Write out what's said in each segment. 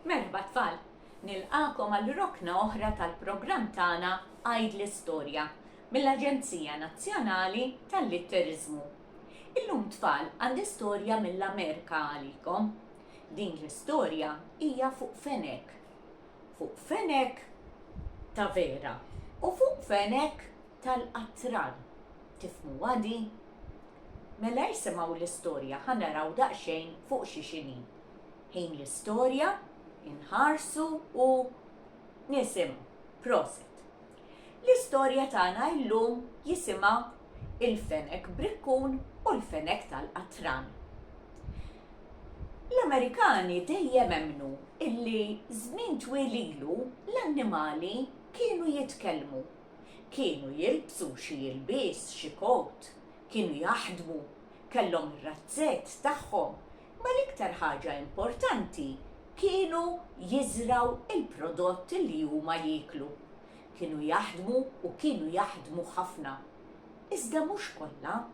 Merħba tfal, nilqakom għal rokna oħra tal-programm tagħna Għid l-Istorja mill-Aġenzija Nazzjonali tal-Litterizmu. Illum tfal għandi storja mill-Amerika għalikom. Din l-istorja hija fuq fenek. Fuq fenek ta' vera u fuq fenek tal-qatran. Tifmu għadi? Mela jisimaw l-istorja ħanaraw daqsxejn fuq xi xini. Ħin l-istorja, inħarsu u nisimgħu. Proset. L-istorja tagħna llum jisimha il-fenek brikkun u l-fenek tal-qatran. L-Amerikani dejjem emnu illi żmien twil ilu l-annimali kienu jitkellmu. Kienu jilbsu xi jilbies, xi kot, kienu jaħdmu, kellhom ir-razzett tagħhom, ma l-iktar ħaġa importanti kienu jiżraw il-prodotti li huma jieklu. Kienu jaħdmu u kienu jaħdmu ħafna. Iżda mhux kollha,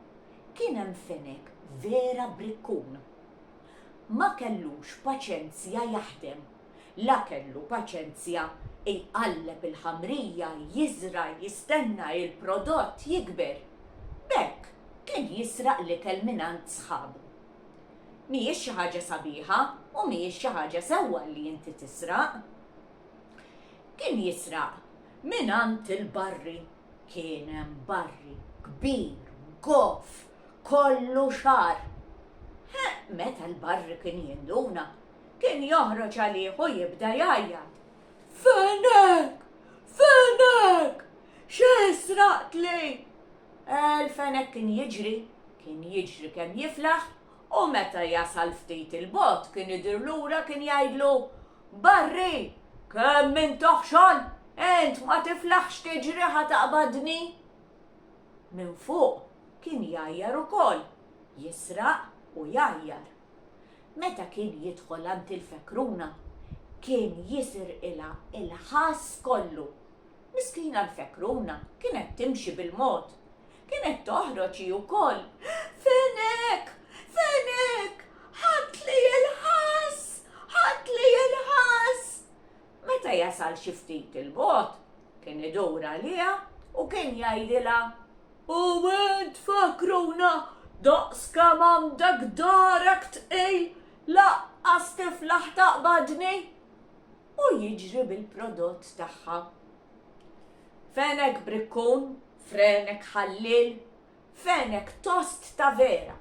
kien hemm fenek vera brikkun. Ma kellux paċenzja jaħdem, la kellu paċenzja jqalleb il-ħamrija, jiżra, jistenna il-prodott jikber. Bekk kien jisraq l-ikel minant sħabu. Mhijiex xi ħaġa sabiħa u mhijiex xi ħaġa sewwa li inti tisraq. Kien jisraq minant il-barri. Kien hemm barri kbir, goff, kollu xar. Meta l-barri kien jinduna, kien joħroġ għalih u jibda jgħajjad. Fenek! Fenek! X'esraqt li? Il-fenek kien jiġri kemm jiflaħ u meta jasal ftit il-bot kien idir lura kien jgħidlu Barri, kemm min toħxol, ent ma tiflaħx tiġri ħataqbadni? Min fuq kien jgħajjar ukoll, jisraq u jgħajjar. Meta kien jidħol għand il-fekruna, kien jisir il-ħass kollu. Miskina l-fekruna kienet timxi bil-mod. Kienet toħroġ ukoll. Fenek! Fenek! ħatli il-ħass! ħatli il-ħass! Meta jasal xi ftit il-bot, kien idur għaliha u kien jgħidilha U int fekruna, daqs kemm għandek darek tqil, laqqas tiflaħ taqbadni? U jiġri bil-prodott tagħha. Fenek brikkun, fenek ħallil, fenek tost ta' vera.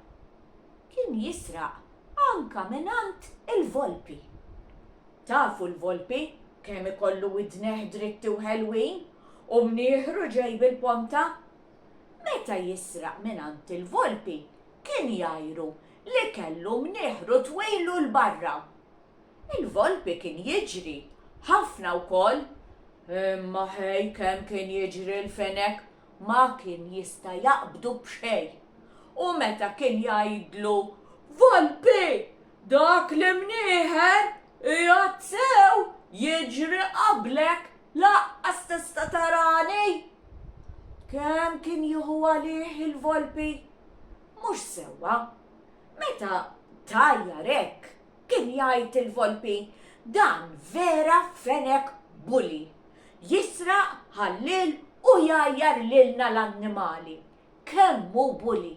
Kien jisraq anka minant il-volpi. Tafu l-volpi kemm ikollu widneħ dritti u ħelwin u mnieħru ġejb il-ponta? Meta jisraq minant il-volpi kien jajru li kellu mnieħru twilu l-barra. Il-volpi kien jiġri ħafna wkoll, imma ħej kemm kien jiġri l-fenek ma kien jista' jaqbdu b'xejn. U meta kien jgħidlu Volpi, dak li mnieħer qiegħed sew jiġri qablek laqqas tista' tarani. Kemm kien jieħu għalih il-volpi? Mhux sewwa. Meta tajjar hekk kien jgħid il-volpi dan vera fenek buli. Jisraq, ħallil u jgħajjar lilna l-annimali. Kemm hu buli.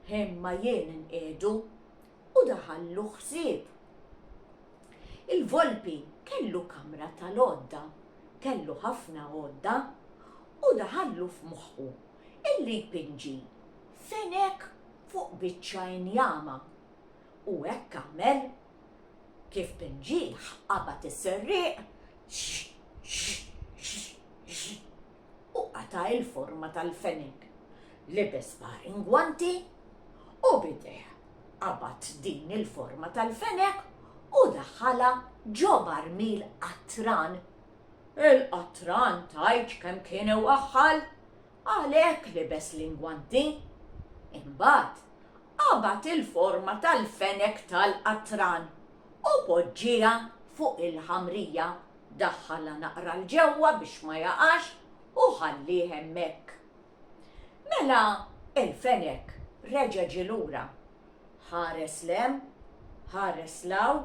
Imma jien inqiedu u daħallu ħsieb. Il-volpi kellu kamra tal-għodda, kellu ħafna għodda u daħallu f'moħħu illi jpinġi fenek fuq biċċa injama. U hekk għamel kif pinġih qabad is-serriq u qata' il-forma tal-fenek. Libes ingwanti u bideħ qabad din il-forma tal-fenek u daħħala ġo barmil qatran. Il-qatran tajġ kemm kien iwaħħal, għalhekk libes l-ingwanti. Imbagħad qabad il-forma tal-fenek tal-qatran u poġġiha fuq il-ħamrija, daħħalha naqra l-ġewwa biex ma jaqax u ħallih hemmhekk. Mela il-fenek reġa' ġie lura. Ħares lem, ħares law,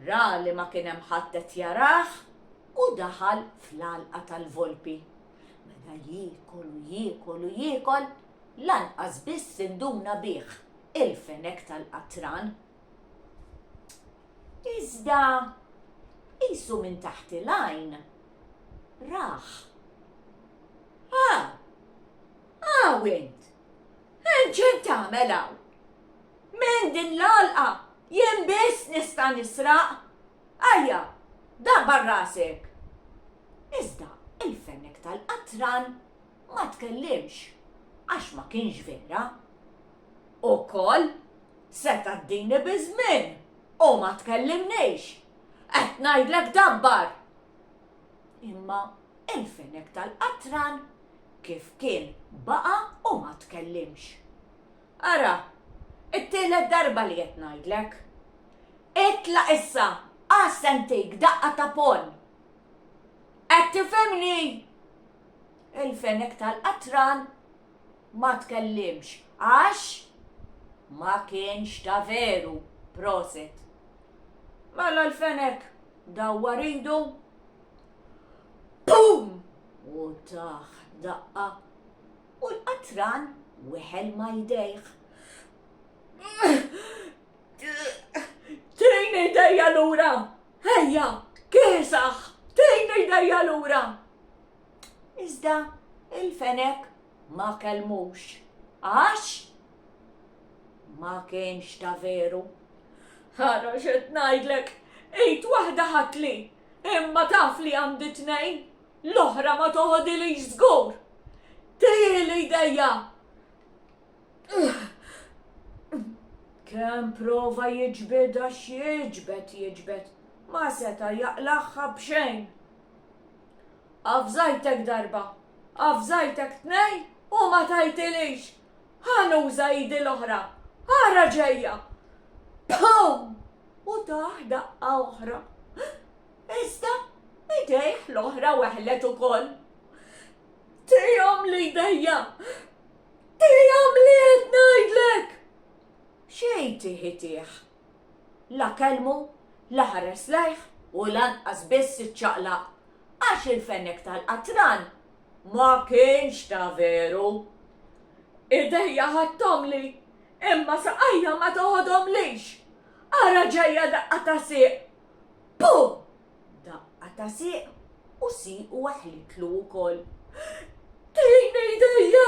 ra li ma kien hemm ħadd qed jarah u daħal fl-għalqa tal-volpi. Meta jiekol u jiekol u jiekol, lanqas biss induna bih il-fenek tal-qatran. Iżda qisu minn taħt il-għajn rah. Int, x'in tagħmel hawn? Minn din l-għalqa jien biss nista' nisraq. Ajja, dabbar rasek. Iżda il-fenek tal-qatran ma tkellimx għax ma kienx vera. Ukoll se tgħaddini biżmien u ma tkellimniex. Qed ngħidlek dabbar. Imma il-fenek tal-qatran kif kien baqa' u ma tkellimx. Ara, it-tielet darba li qed ngħidlek. Itlaq issa għas sentik daqqa ta' pon. Qed tifhemni? Il-fenek tal-qatran ma tkellimx għax ma kienx ta' veru. Proset. Mela l-fenek dawwar idu. Pum! U taħ daqqa. U l-qatran weħel ma jdejh. Tejni jdejja lura! Ejja, kiesaħ! Tejni jdejja lura! Iżda il-fenek ma kelmux. Għax? Ma kienx ta' veru. Ħara x'qed ngħidlek, ejt waħda ħatli, imma taf li għandi tnejn, l-oħra ma toħodilix żgur. Tieli jdejja. Kemm prova jiġbed għax jiġbed, ma seta' jaqlaħħa b'xejn. Avżajtek darba, avżajtek tnejn u ma tajtilix. Ħanuża jidi l-oħra, ħara ġejja. Pum! U taħ daqqa oħra. Iżda idejh l-oħra weħlet ukoll. Tijom li jdejja! Tijom li qed ngħidlek! Xejn tiħitih. La kelmu, la ħares lejh u lanqas biss iċċaqlaq għax il-fenek tal-qatran ma kienx ta' veru. Idejja ħadthom li imma saqajja ma toħodhom lix. Ara ġejja daqqa ta' siq. Pum! Daqqa ta' siq u siq u waħlitlu wkoll. Tejni jdejja!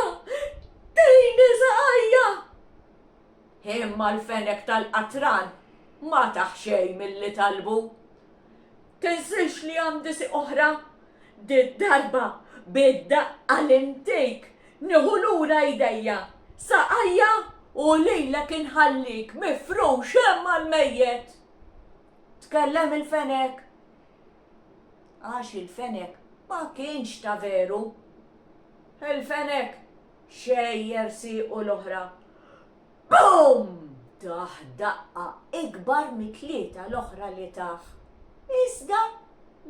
Tejni saqajja! Imma l-fenek tal-qatran ma taħxej mill-li talbu. Tinsix li għandi siq oħra? Darba bid-daqqa l-intejk nieħu lura jdejja. Saqajja u lejlek inħallik mifrux hemm għall-mejjed. Tkellem il-fenek. Għax il-fenek ma kienx ta' veru. Il-fenek xejjer siqu l-oħra. Bum! Taħ daqqa ikbar mit-tlieta l-oħra li taħ. Iżda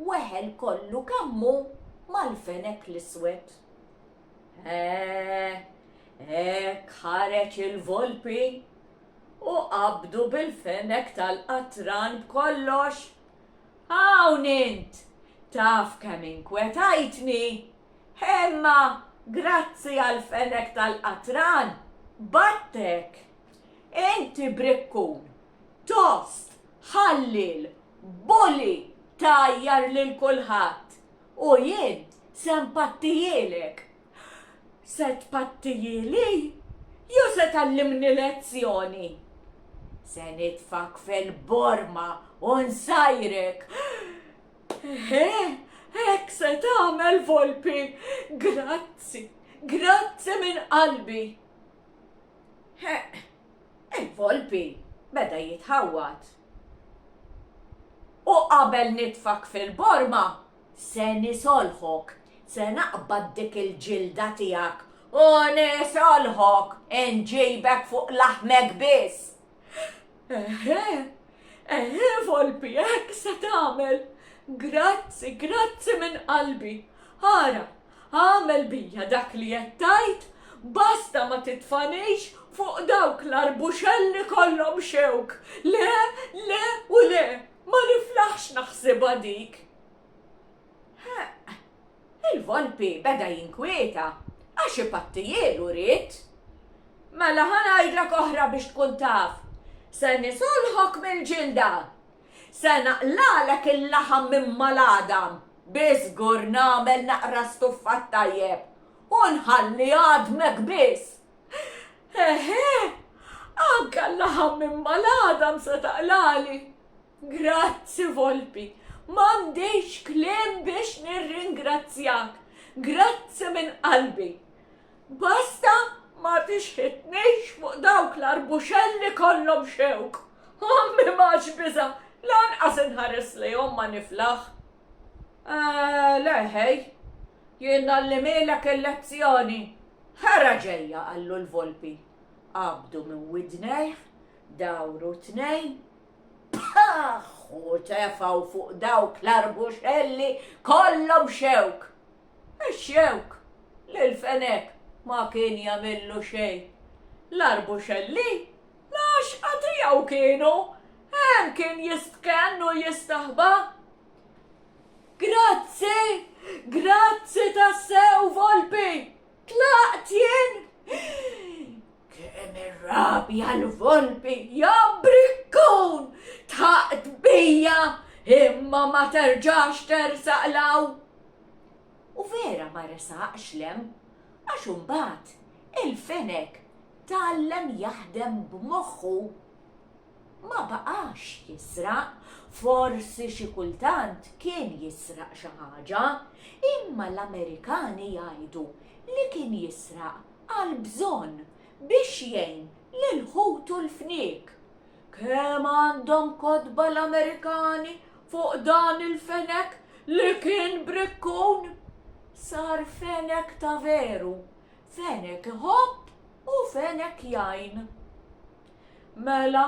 weħel kollu kammu mal-fenek l-iswed. Ek ħareġ il-volpi u qabdu bil-fenek tal-qatran b'kollox. Hawn int, taf kemm inkwetajtni, imma grazzi għal-fenek tal-qatran battek. Inti brikkun, tost, ħallil, bulli tajjar lil kulħadd u jien se mpattijilek. Se tpattijili, jew se tallimni lezzjoni. Se nitfak fil-borma u nsajrek. Hekk se tagħmel volpi. Grazzi, grazzi minn qalbi. Il-volpi beda jitħawwad. U qabel nitfak fil-borma, se nisolħok. Se naqbad dik il-ġilda tiegħek u nisolħok inġejbek fuq laħmek biss. Volpi, hekk se tagħmel. Grazzi, grazzi minn qalbi. Ħara, għamel bija dak li qed tajt, basta ma titfanix fuq dawk l-arbuxelli kollhom xewk. Le u le, ma niflaħx naħsibha dik. Il-Volpi beda jinkwieta għax ipattijielu rrit. Mela ħanajdlek oħra biex tkun taf. Se nisolħok mill-ġilda. Se naqlalek il-laħam minn mal-Adam. Biżgur nagħmel naqra stuffat tajjeb u nħalli għadmek biss. Anka l-laħam minn mal-Adam se taqlali. Grazzi Volpi. M'għandix kliem biex nirringrazzjak. Grazzi minn qalbi. Basta ma tixħitnix fuq dawk l-arbuxelli kollhom xewk. Ommi maġ biża, lanqas inħares lejhom ma niflaħ. Leħej, jien nallimilek il-lezzjoni. Ħara ġejja qallu l-Volpi. Qabdu minn widnejh, dawru tnejn, u tefaw fuq dawk l-arbuxelli kollhom xewk. Ix-xewk lil-fenek ma kien jagħmillu xejn. L-arbuxelli lax qatijaw kienu, hemm kien jistkennu jistaħba. Grazzi tassew Volpi, tlaqt jien. Kemm irrabja l-Volpi, ja brikkun, taqt bija, imma ma terġax tersaq law. U vera ma resaqx lem, għax imbagħad il-fenek tgħallem jaħdem b'moħħu. Ma baqax jisraq, forsi xi kultant kien jisraq xi ħaġa, imma l-Amerikani jgħidu li kien jisraq għal bżonn biex jgħin lil-ħut u l-fniek. Kemm għandhom kodba l-Amerikani fuq dan il-fenek li kien brikkun. Sar fenek ta' veru, fenek iħobb u fenek jgħin. Mela,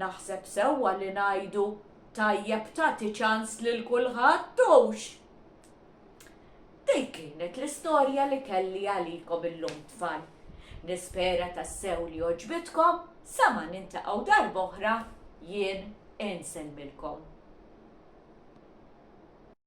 naħseb sewwa li ngħidu tajjeb tagħti ċans lil kulħadd tux. Dik kienet l-istorja li kelli għalikom illum tfal. Nispera tassew li oġbitkom, sa ma nintaqgħu darb'oħra jien insellmilkom.